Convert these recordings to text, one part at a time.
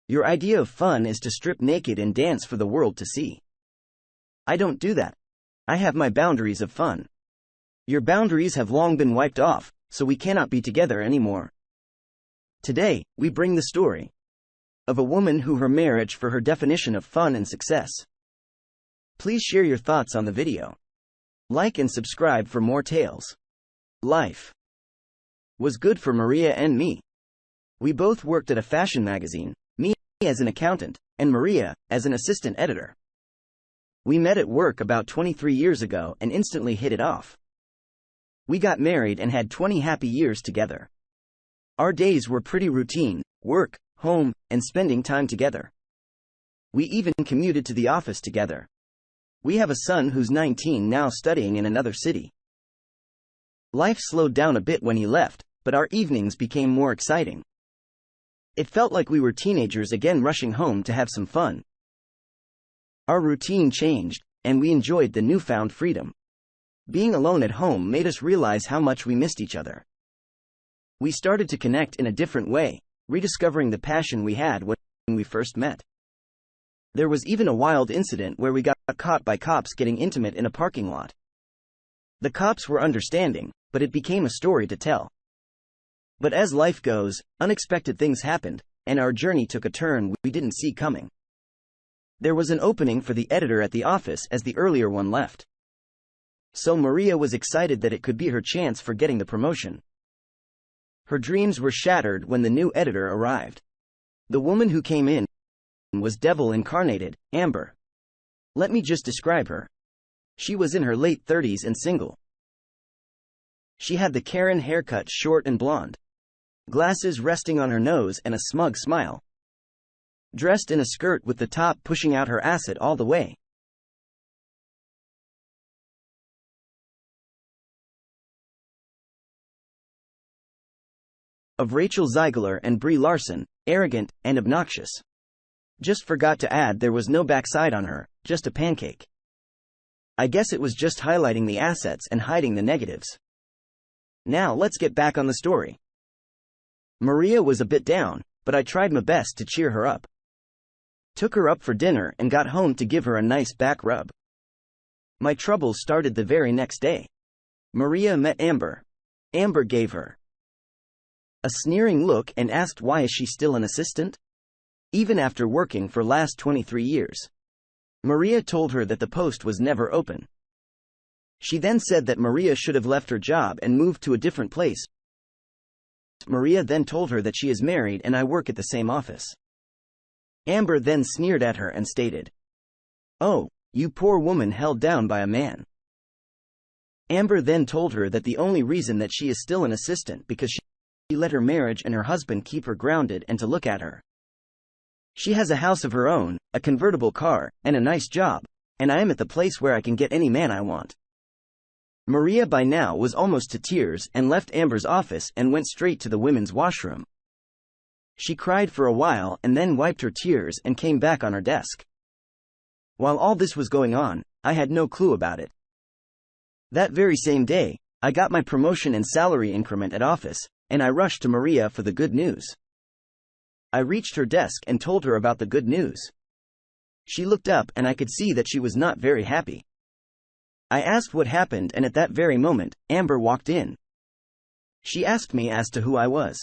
Your idea of fun is to strip naked and dance for the world to see. I don't do that. I have my boundaries of fun. Your boundaries have long been wiped off, so we cannot be together anymore. Today, we bring the story of a woman who her marriage for her definition of fun and success. Please share your thoughts on the video. Like and subscribe for more tales. Life was good for Maria and me. We both worked at a fashion magazine, me as an accountant, and Maria as an assistant editor. We met at work about 23 years ago and instantly hit it off. We got married and had 20 happy years together. Our days were pretty routine: work, home, and spending time together. We even commuted to the office together. We have a son who's 19 now, studying in another city. Life slowed down a bit when he left, but our evenings became more exciting. It felt like we were teenagers again, rushing home to have some fun. Our routine changed, and we enjoyed the newfound freedom. Being alone at home made us realize how much we missed each other. We started to connect in a different way, rediscovering the passion we had when we first met. There was even a wild incident where we got caught by cops getting intimate in a parking lot. The cops were understanding, but it became a story to tell. But as life goes, unexpected things happened, and our journey took a turn we didn't see coming. There was an opening for the editor at the office as the earlier one left. So Maria was excited that it could be her chance for getting the promotion. Her dreams were shattered when the new editor arrived. The woman who came in was devil incarnated, Amber. Let me just describe her. She was in her late 30s and single. She had the Karen haircut, short and blonde, glasses resting on her nose and a smug smile. Dressed in a skirt with the top pushing out her asset all the way. Of Rachel Zegler and Brie Larson, arrogant and obnoxious. Just forgot to add there was no backside on her, just a pancake. I guess it was just highlighting the assets and hiding the negatives. Now let's get back on the story. Maria was a bit down, but I tried my best to cheer her up. Took her up for dinner and got home to give her a nice back rub. My troubles started the very next day. Maria met Amber. Amber gave her a sneering look and asked why is she still an assistant? Even after working for last 23 years. Maria told her that the post was never open. She then said that Maria should have left her job and moved to a different place. Maria then told her that she is married and I work at the same office. Amber then sneered at her and stated, "Oh, you poor woman held down by a man." Amber then told her that the only reason that she is still an assistant because she let her marriage and her husband keep her grounded and to look at her. She has a house of her own, a convertible car, and a nice job, and I am at the place where I can get any man I want. Maria by now was almost to tears and left Amber's office and went straight to the women's washroom. She cried for a while and then wiped her tears and came back on her desk. While all this was going on, I had no clue about it. That very same day, I got my promotion and salary increment at office, and I rushed to Maria for the good news. I reached her desk and told her about the good news. She looked up and I could see that she was not very happy. I asked what happened and at that very moment, Amber walked in. She asked me as to who I was.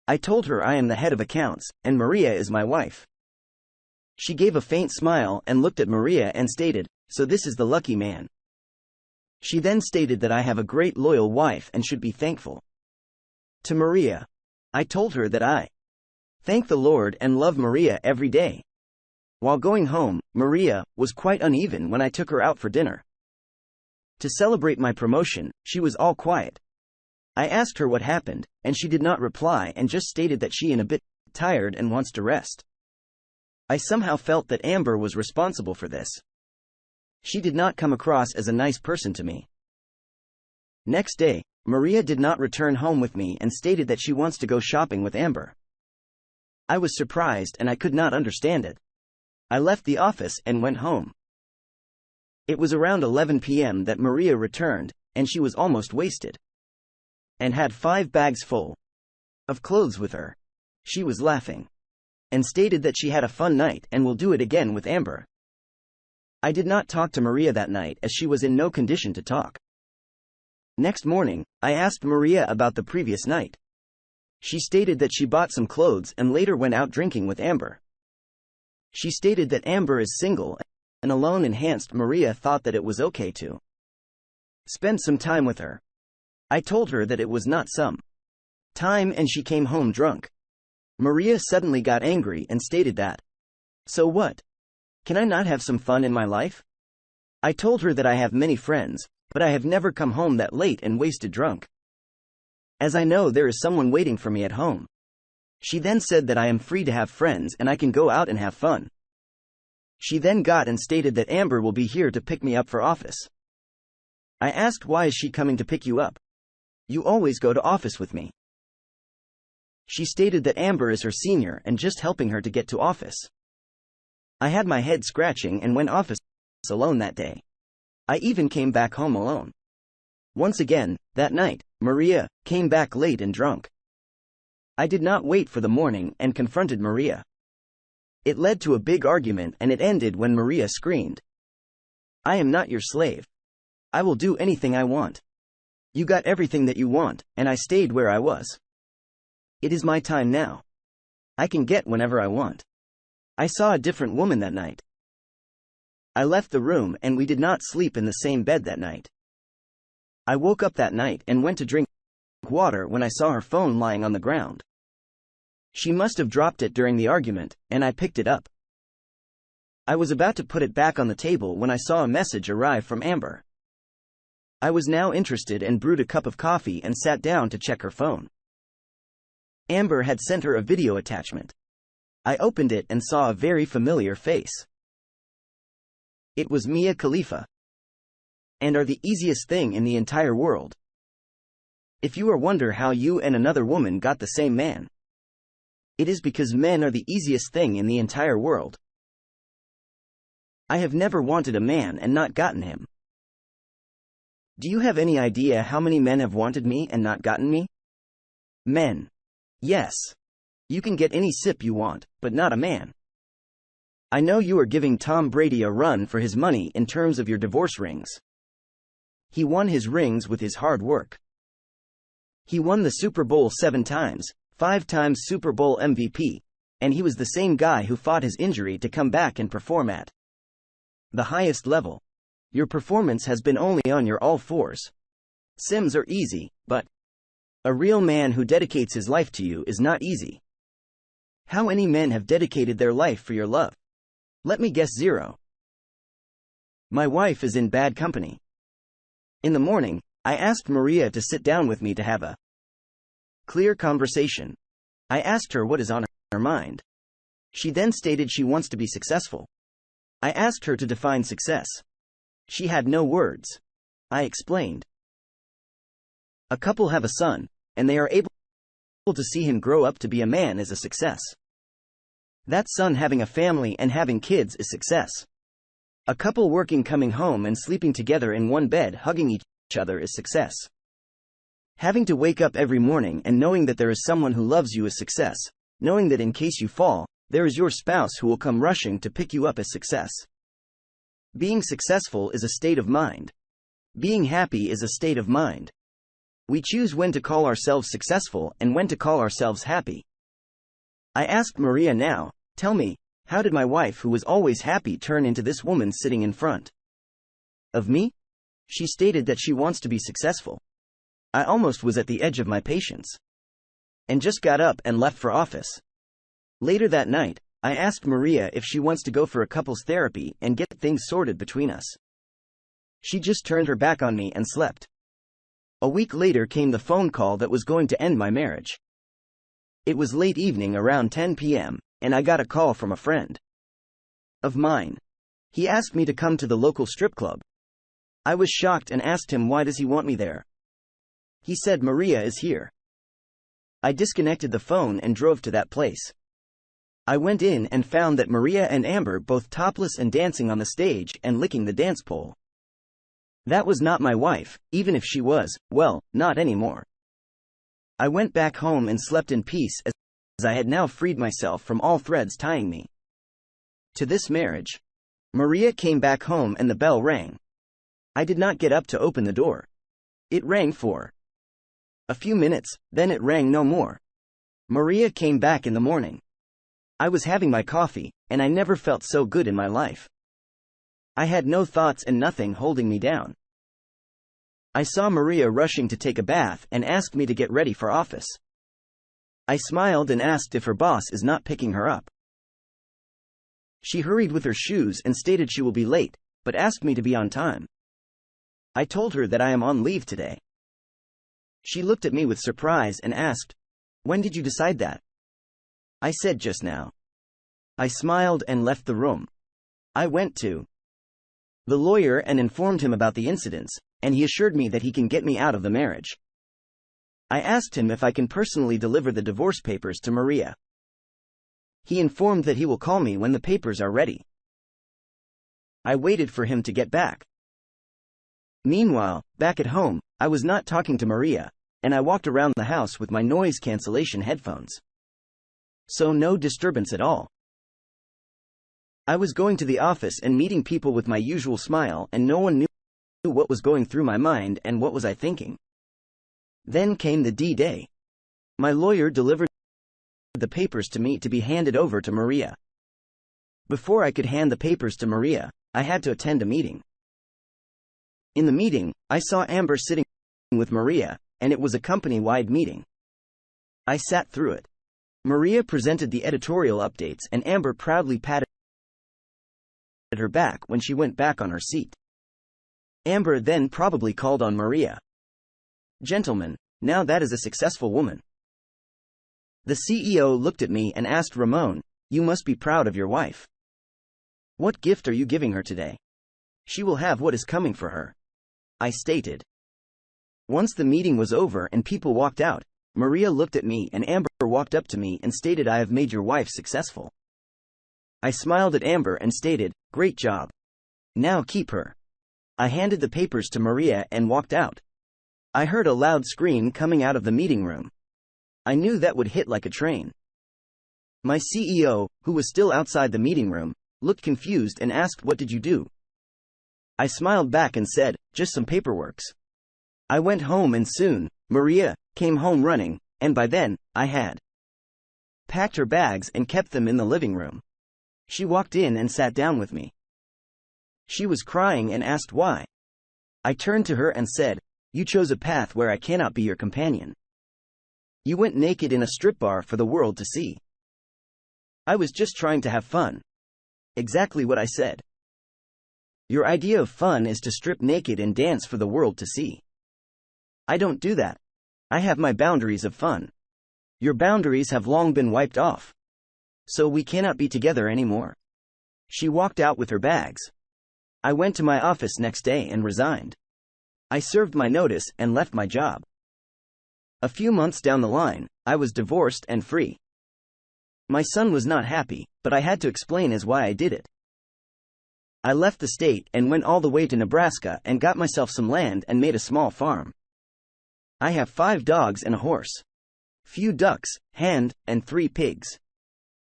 I told her I am the head of accounts, and Maria is my wife. She gave a faint smile and looked at Maria and stated, "So this is the lucky man." She then stated that I have a great loyal wife and should be thankful. To Maria, I told her that I thank the Lord and love Maria every day. While going home, Maria was quite uneven when I took her out for dinner. To celebrate my promotion, she was all quiet. I asked her what happened, and she did not reply and just stated that she is a bit tired and wants to rest. I somehow felt that Amber was responsible for this. She did not come across as a nice person to me. Next day, Maria did not return home with me and stated that she wants to go shopping with Amber. I was surprised and I could not understand it. I left the office and went home. It was around 11 p.m. that Maria returned, and she was almost wasted. And had 5 bags full of clothes with her. She was laughing. and stated that she had a fun night and will do it again with Amber. I did not talk to Maria that night as she was in no condition to talk. Next morning, I asked Maria about the previous night. She stated that she bought some clothes and later went out drinking with Amber. She stated that Amber is single and alone, and hence Maria thought that it was okay to spend some time with her. I told her that it was not some time and she came home drunk. Maria suddenly got angry and stated that, "So what? Can I not have some fun in my life?" I told her that I have many friends, but I have never come home that late and wasted drunk, as I know there is someone waiting for me at home. She then said that I am free to have friends and I can go out and have fun. She then got and stated that Amber will be here to pick me up for office. I asked, "Why is she coming to pick you up? You always go to office with me." She stated that Amber is her senior and just helping her to get to office. I had my head scratching and went office alone that day. I even came back home alone. Once again, that night, Maria came back late and drunk. I did not wait for the morning and confronted Maria. It led to a big argument and it ended when Maria screamed, "I am not your slave. I will do anything I want. You got everything that you want, and I stayed where I was. It is my time now. I can get whenever I want." I saw a different woman that night. I left the room and we did not sleep in the same bed that night. I woke up that night and went to drink water when I saw her phone lying on the ground. She must have dropped it during the argument, and I picked it up. I was about to put it back on the table when I saw a message arrive from Amber. I was now interested and brewed a cup of coffee and sat down to check her phone. Amber had sent her a video attachment. I opened it and saw a very familiar face. It was Mia Khalifa. And are the easiest thing in the entire world. If you wonder how you and another woman got the same man, it is because men are the easiest thing in the entire world. I have never wanted a man and not gotten him. Do you have any idea how many men have wanted me and not gotten me? Men. Yes. You can get any sip you want, but not a man. I know you are giving Tom Brady a run for his money in terms of your divorce rings. He won his rings with his hard work. He won the Super Bowl 7 times, 5 times Super Bowl MVP, and he was the same guy who fought his injury to come back and perform at the highest level. Your performance has been only on your all fours. Sims are easy, but a real man who dedicates his life to you is not easy. How many men have dedicated their life for your love? Let me guess, 0. My wife is in bad company. In the morning, I asked Maria to sit down with me to have a clear conversation. I asked her what is on her mind. She then stated she wants to be successful. I asked her to define success. She had no words. I explained. A couple have a son, and they are able to see him grow up to be a man is a success. That son having a family and having kids is success. A couple working, coming home and sleeping together in one bed, hugging each other is success. Having to wake up every morning and knowing that there is someone who loves you is success. Knowing that in case you fall, there is your spouse who will come rushing to pick you up is success. Being successful is a state of mind. Being happy is a state of mind. We choose when to call ourselves successful and when to call ourselves happy. I asked Maria now, "Tell me, how did my wife who was always happy turn into this woman sitting in front of me?" She stated that she wants to be successful. I almost was at the edge of my patience, and just got up and left for office. Later that night, I asked Maria if she wants to go for a couples therapy and get things sorted between us. She just turned her back on me and slept. A week later came the phone call that was going to end my marriage. It was late evening around 10 p.m., and I got a call from a friend of mine. He asked me to come to the local strip club. I was shocked and asked him why does he want me there. He said Maria is here. I disconnected the phone and drove to that place. I went in and found that Maria and Amber both topless and dancing on the stage and licking the dance pole. That was not my wife, even if she was, well, not anymore. I went back home and slept in peace I had now freed myself from all threads tying me to this marriage. Maria came back home and the bell rang. I did not get up to open the door. It rang for a few minutes, then it rang no more. Maria came back in the morning. I was having my coffee, and I never felt so good in my life. I had no thoughts and nothing holding me down. I saw Maria rushing to take a bath and asked me to get ready for office. I smiled and asked if her boss is not picking her up. She hurried with her shoes and stated she will be late, but asked me to be on time. I told her that I am on leave today. She looked at me with surprise and asked, "When did you decide that?" I said just now. I smiled and left the room. I went to the lawyer and informed him about the incidents, and he assured me that he can get me out of the marriage. I asked him if I can personally deliver the divorce papers to Maria. He informed that he will call me when the papers are ready. I waited for him to get back. Meanwhile, back at home, I was not talking to Maria, and I walked around the house with my noise cancellation headphones. So no disturbance at all. I was going to the office and meeting people with my usual smile, and no one knew what was going through my mind and what was I thinking. Then came the D-Day. My lawyer delivered the papers to me to be handed over to Maria. Before I could hand the papers to Maria, I had to attend a meeting. In the meeting, I saw Amber sitting with Maria, and it was a company-wide meeting. I sat through it. Maria presented the editorial updates and Amber proudly patted her back when she went back on her seat. Amber then probably called on Maria. "Gentlemen, now that is a successful woman." The CEO looked at me and asked Ramon, "You must be proud of your wife. What gift are you giving her today? She will have what is coming for her," I stated. Once the meeting was over and people walked out, Maria looked at me and Amber walked up to me and stated, "I have made your wife successful." I smiled at Amber and stated, "Great job. Now keep her." I handed the papers to Maria and walked out. I heard a loud scream coming out of the meeting room. I knew that would hit like a train. My CEO, who was still outside the meeting room, looked confused and asked, "What did you do?" I smiled back and said, "Just some paperworks." I went home and soon, Maria came home running, and by then, I had packed her bags and kept them in the living room. She walked in and sat down with me. She was crying and asked why. I turned to her and said, "You chose a path where I cannot be your companion. You went naked in a strip bar for the world to see." I was just trying to have fun. Exactly what I said. Your idea of fun is to strip naked and dance for the world to see. I don't do that. I have my boundaries of fun. Your boundaries have long been wiped off. So we cannot be together anymore. She walked out with her bags. I went to my office next day and resigned. I served my notice and left my job. A few months down the line, I was divorced and free. My son was not happy, but I had to explain as why I did it. I left the state and went all the way to Nebraska and got myself some land and made a small farm. I have 5 dogs and a horse, few ducks, hen, and 3 pigs.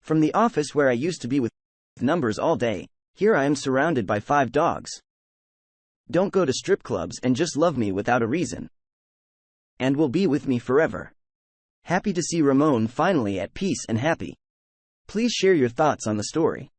From the office where I used to be with numbers all day, here I am surrounded by 5 dogs. Don't go to strip clubs and just love me without a reason. And will be with me forever. Happy to see Ramon finally at peace and happy. Please share your thoughts on the story.